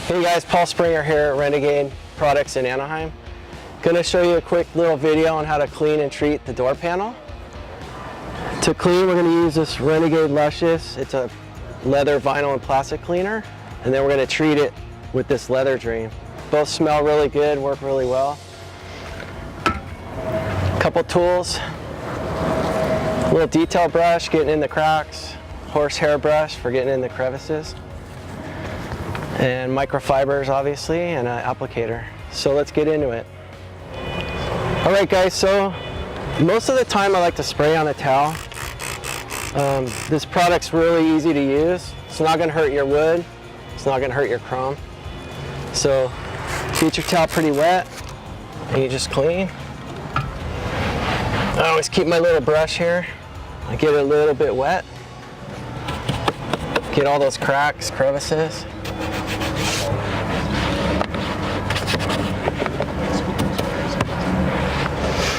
Hey guys, Paul Springer here at Renegade Products in Anaheim. Going to show you a quick little video on how to clean and treat the door panel. To clean, we're going to use this Renegade Luscious. It's a leather, vinyl, and plastic cleaner. And then we're going to treat it with this leather dream. Both smell really good, work really well. Couple tools. A little detail brush, getting in the cracks. Horsehair brush for getting in the crevices. And microfibers, obviously, and an applicator. So let's get into it. All right, guys, so most of the time I like to spray on a towel. This product's really easy to use. It's not gonna hurt your wood. It's not gonna hurt your chrome. So get your towel pretty wet and you just clean. I always keep my little brush here. I get it a little bit wet. Get all those cracks, crevices.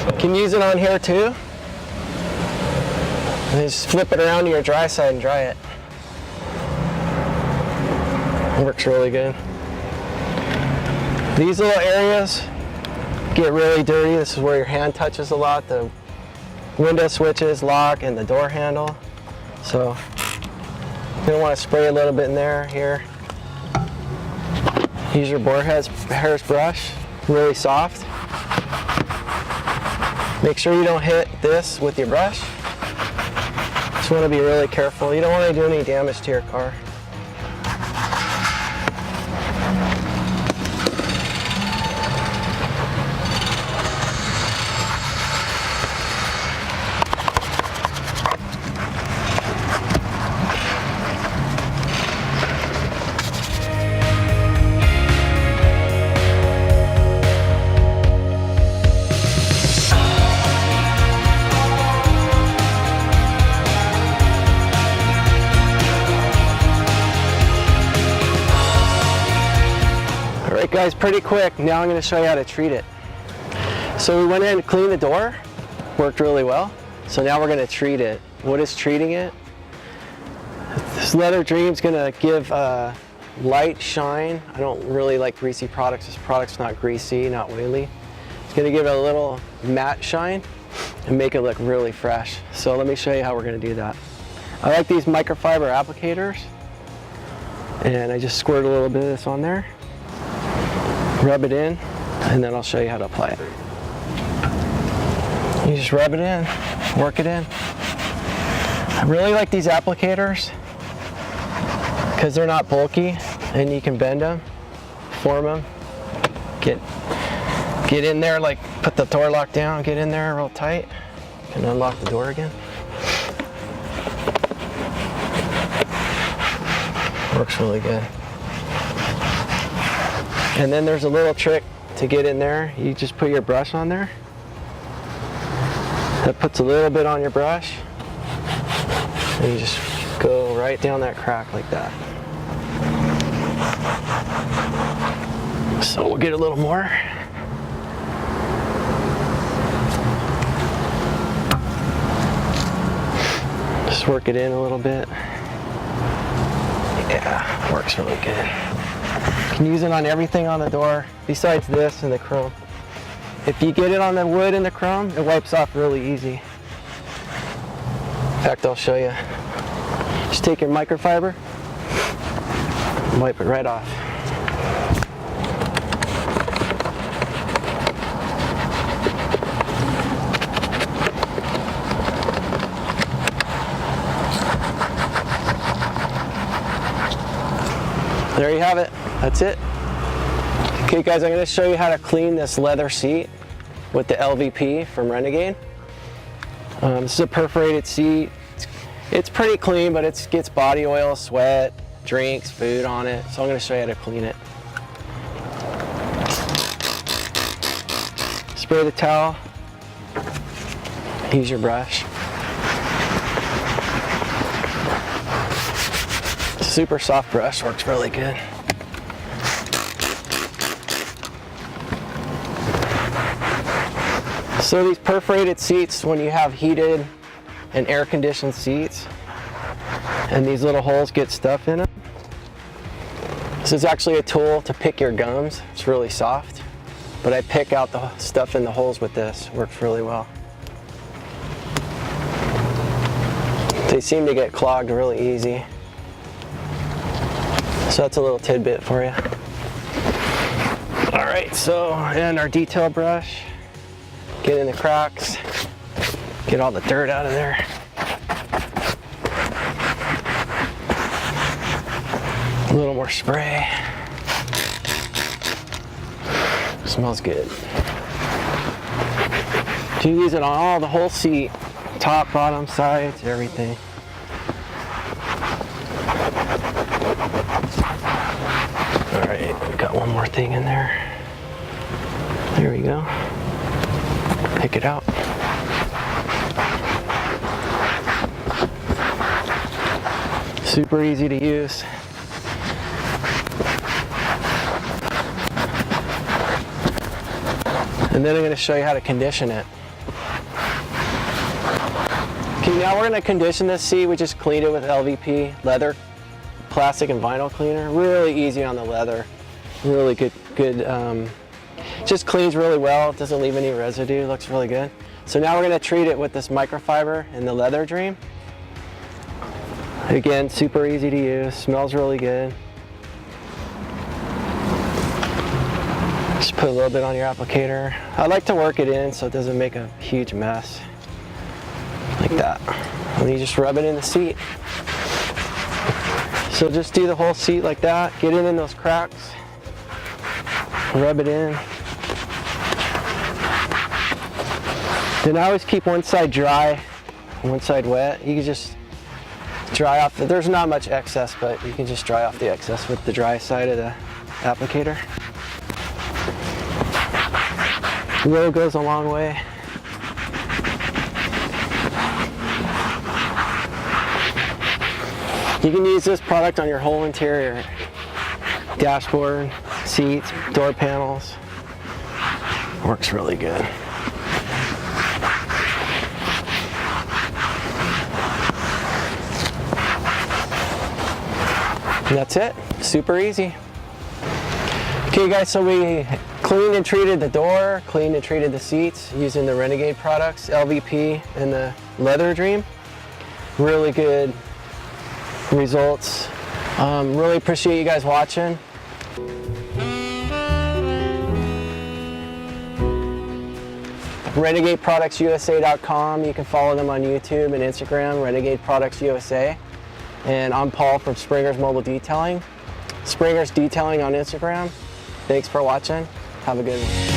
You can use it on here too. And just flip it around to your dry side and dry it. It works really good. These little areas get really dirty. This is where your hand touches a lot. The window switches, lock, and the door handle. So you're gonna want to spray a little bit in there, here. Use your boar hairs brush, really soft. Make sure you don't hit this with your brush. Just want to be really careful. You don't want to do any damage to your car. Alright guys, pretty quick. Now I'm going to show you how to treat it. So we went in and cleaned the door. Worked really well. So now we're going to treat it. What is treating it? This leather dream's going to give light shine. I don't really like greasy products. This product's not greasy, not oily. It's going to give it a little matte shine and make it look really fresh. So let me show you how we're going to do that. I like these microfiber applicators. And I just squirt a little bit of this on there. Rub it in, and then I'll show you how to apply it. You just rub it in, work it in. I really like these applicators because they're not bulky and you can bend them, form them, get in there, like put the door lock down, get in there real tight, and unlock the door again. Works really good. And then there's a little trick to get in there. You just put your brush on there. That puts a little bit on your brush. And you just go right down that crack like that. So we'll get a little more. Just work it in a little bit. Yeah, works really good. You can use it on everything on the door besides this and the chrome. If you get it on the wood and the chrome, it wipes off really easy. In fact, I'll show you. Just take your microfiber and wipe it right off. There you have it. That's it. Okay guys, I'm going to show you how to clean this leather seat with the LVP from Renegade. This is a perforated seat. It's pretty clean, but it gets body oil, sweat, drinks, food on it. So I'm going to show you how to clean it. Spray the towel. Use your brush. Super soft brush, works really good. So these perforated seats, when you have heated and air-conditioned seats, and these little holes get stuff in them, This is actually a tool to pick your gums. It's really soft, but I pick out the stuff in the holes with this. Works really well. They seem to get clogged really easy. So that's a little tidbit for you. All right, so, and our detail brush. Get in the cracks. Get all the dirt out of there. A little more spray. Smells good. You use it on all the whole seat, top, bottom, sides, everything. All right, we've got one more thing in there. There we go. Pick it out. Super easy to use. And then I'm going to show you how to condition it. Okay, now we're going to condition this seat. We just cleaned it with LVP, leather, plastic and vinyl cleaner. Really easy on the leather. Really good. Just cleans really well. It doesn't leave any residue. Looks really good. So now we're going to treat it with this microfiber in the Leather Dream. Again, super easy to use. Smells really good. Just put a little bit on your applicator. I like to work it in so it doesn't make a huge mess. Like that. And you just rub it in the seat. So just do the whole seat like that. Get it in those cracks. Rub it in. Then I always keep one side dry, one side wet. You can just dry off. There's not much excess, but you can just dry off the excess with the dry side of the applicator. Really goes a long way. You can use this product on your whole interior. Dashboard, seats, door panels. Works really good. And that's it. Super easy. Okay guys, so we cleaned and treated the door, cleaned and treated the seats using the Renegade products, LVP and the Leather Dream. Really good results. Really appreciate you guys watching. RenegadeProductsUSA.com. You can follow them on YouTube and Instagram, Renegade Products USA. And I'm Paul from Spregers Mobile Detailing. Spregers Detailing on Instagram. Thanks for watching. Have a good one.